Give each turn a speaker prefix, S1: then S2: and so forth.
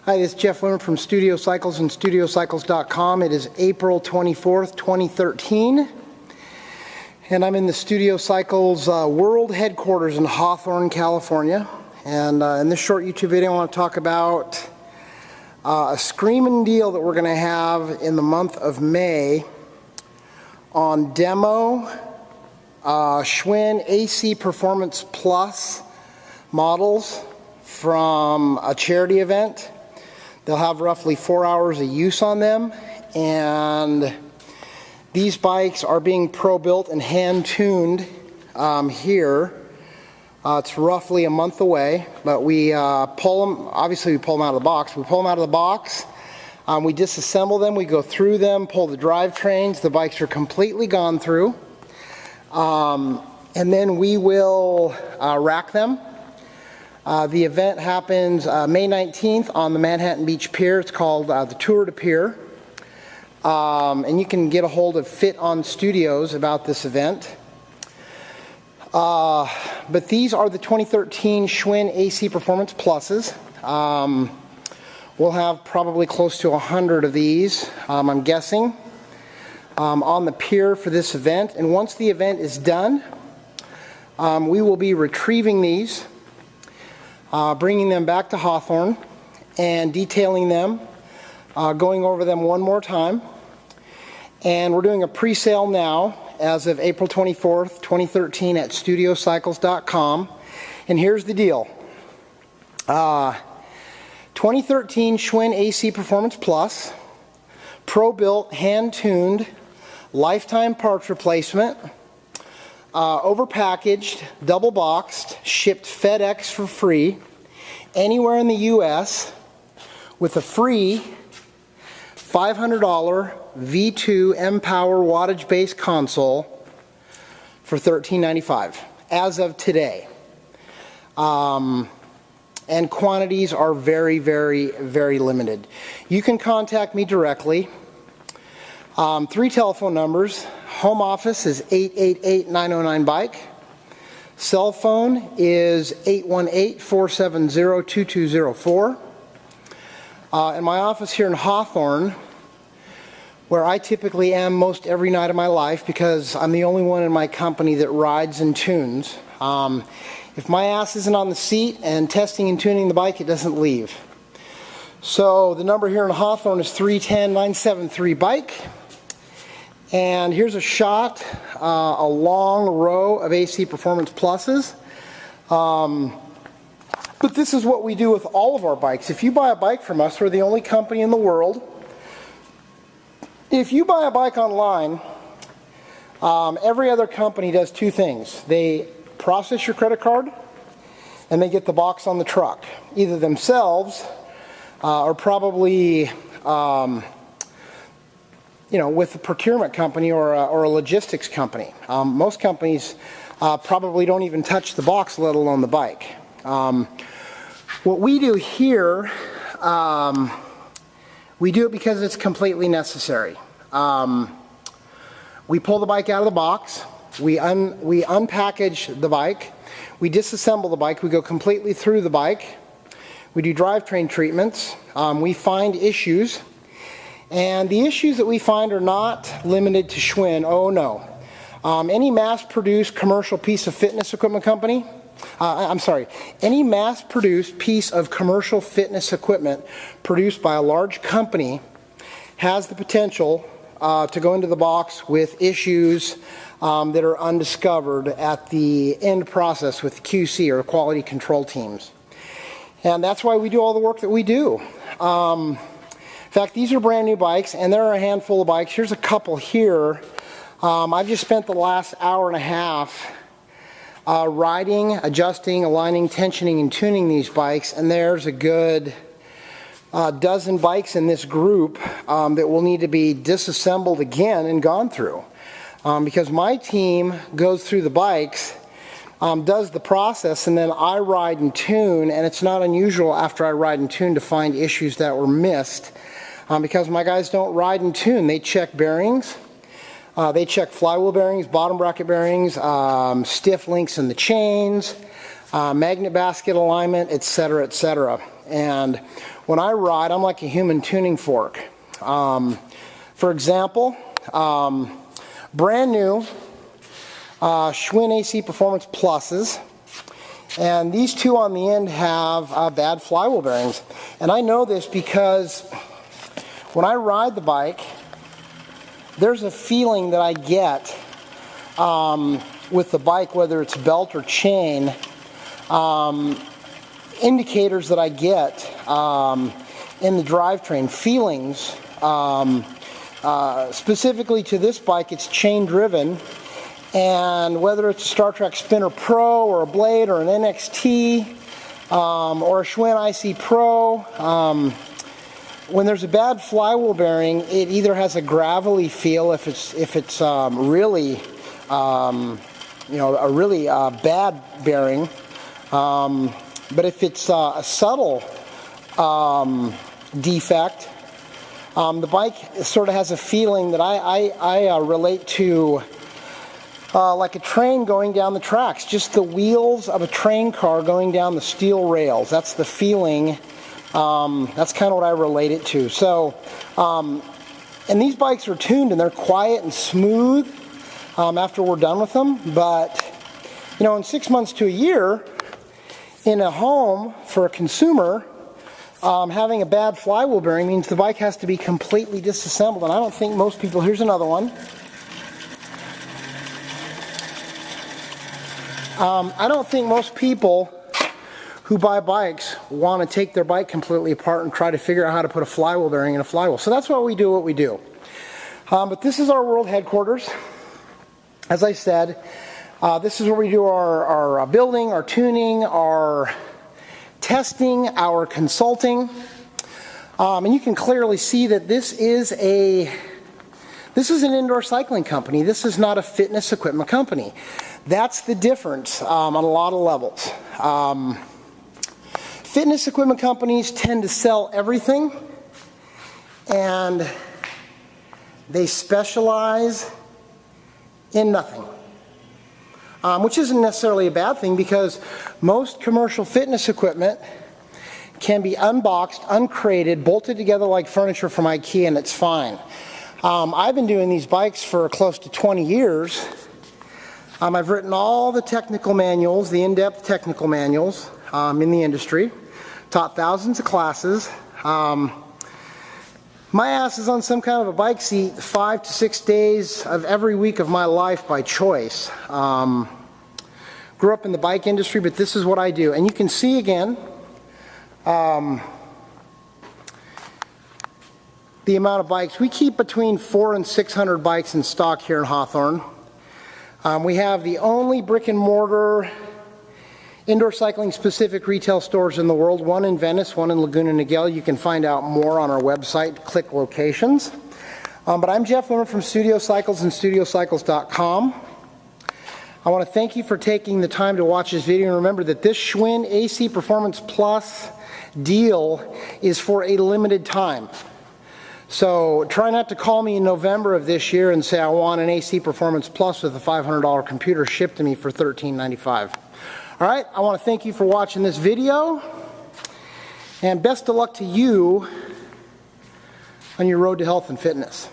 S1: Hi, this is Jeff Wimmer from Studio Cycles and StudioCycles.com. It is April 24th, 2013, and I'm in the Studio Cycles world headquarters in Hawthorne, California. And in this short YouTube video, I want to talk about a screaming deal that we're going to have in the month of May on demo Schwinn AC Performance Plus models from a charity event. They'll have roughly 4 hours of use on them, and these bikes are being pro-built and hand-tuned here. It's roughly a month away, but we pull them, obviously we pull them out of the box. We pull them out of the box, we disassemble them, we go through them, pull the drivetrains, the bikes are completely gone through, and then we will rack them. The event happens May 19th on the Manhattan Beach Pier. It's called the Tour to Pier. And you can get a hold of Fit On Studios about this event. But these are the 2013 Schwinn AC Performance Pluses. We'll have probably close to 100 of these, I'm guessing, on the pier for this event. And once the event is done, we will be retrieving these, bringing them back to Hawthorne and detailing them, going over them one more time. And we're doing a pre-sale now as of April 24th, 2013 at StudioCycles.com. And here's the deal. 2013 Schwinn AC Performance Plus, pro-built, hand-tuned, lifetime parts replacement, overpackaged, double boxed, shipped FedEx for free, anywhere in the US, with a free $500 V2 M-Power wattage-based console for $13.95 as of today. And quantities are very, very, very limited. You can contact me directly. 3 telephone numbers. Home office is 888-909-BIKE. Cell phone is 818-470-2204. And my office here in Hawthorne, where I typically am most every night of my life because I'm the only one in my company that rides and tunes. If my ass isn't on the seat and testing and tuning the bike, it doesn't leave. So the number here in Hawthorne is 310-973-BIKE. And here's a shot, a long row of AC Performance Pluses. But this is what we do with all of our bikes. If you buy a bike from us, we're the only company in the world. If you buy a bike online, every other company does 2 things. They process your credit card, and they get the box on the truck, either themselves or probably with a procurement company or a logistics company. Most companies probably don't even touch the box, let alone the bike. What we do here, we do it because it's completely necessary. We pull the bike out of the box, we unpackage the bike, we disassemble the bike, we go completely through the bike, we do drivetrain treatments, we find issues. And the issues that we find are not limited to Schwinn. Oh no. Any mass-produced commercial piece of fitness equipment company, any mass-produced piece of commercial fitness equipment produced by a large company has the potential to go into the box with issues that are undiscovered at the end process with QC or quality control teams. And that's why we do all the work that we do. In fact, these are brand new bikes, and there are a handful of bikes. Here's a couple here. I've just spent the last hour and a half riding, adjusting, aligning, tensioning, and tuning these bikes, and there's a good dozen bikes in this group that will need to be disassembled again and gone through. Because my team goes through the bikes, does the process, and then I ride and tune, and it's not unusual after I ride and tune to find issues that were missed. Because my guys don't ride and tune. They check bearings, they check flywheel bearings, bottom bracket bearings, stiff links in the chains, magnet basket alignment, etc., etc. And when I ride, I'm like a human tuning fork. For example, brand new Schwinn AC Performance Pluses. And these two on the end have bad flywheel bearings. And I know this because when I ride the bike, there's a feeling that I get with the bike, whether it's belt or chain, indicators that I get in the drivetrain, feelings. Specifically to this bike, it's chain driven. And whether it's a Star Trek Spinner Pro or a Blade or an NXT or a Schwinn IC Pro, when there's a bad flywheel bearing, it either has a gravelly feel if it's really a really bad bearing, but if it's a subtle defect, the bike sort of has a feeling that I relate to. Like a train going down the tracks, just the wheels of a train car going down the steel rails. That's the feeling. That's kind of what I relate it to. So, and these bikes are tuned and they're quiet and smooth after we're done with them. But, in 6 months to a year, in a home for a consumer, having a bad flywheel bearing means the bike has to be completely disassembled. And I don't think most people, here's another one. I don't think most people who buy bikes want to take their bike completely apart and try to figure out how to put a flywheel bearing in a flywheel. So that's why we do what we do. But this is our world headquarters. As I said, this is where we do our building, our tuning, our testing, our consulting. And you can clearly see that this is an indoor cycling company. This is not a fitness equipment company. That's the difference on a lot of levels. Fitness equipment companies tend to sell everything, and they specialize in nothing, which isn't necessarily a bad thing because most commercial fitness equipment can be unboxed, uncrated, bolted together like furniture from IKEA, and it's fine. I've been doing these bikes for close to 20 years. I've written all the technical manuals, the in-depth technical manuals in the industry, taught thousands of classes. My ass is on some kind of a bike seat 5 to 6 days of every week of my life by choice. Grew up in the bike industry, but this is what I do. And you can see again the amount of bikes. We keep between 400 and 600 bikes in stock here in Hawthorne. We have the only brick and mortar indoor cycling specific retail stores in the world, one in Venice, one in Laguna Niguel. You can find out more on our website, click locations. But I'm Jeff Limmer from Studio Cycles and StudioCycles.com. I want to thank you for taking the time to watch this video, and remember that this Schwinn AC Performance Plus deal is for a limited time. So try not to call me in November of this year and say I want an AC Performance Plus with a $500 computer shipped to me for $13.95. All right, I want to thank you for watching this video, and best of luck to you on your road to health and fitness.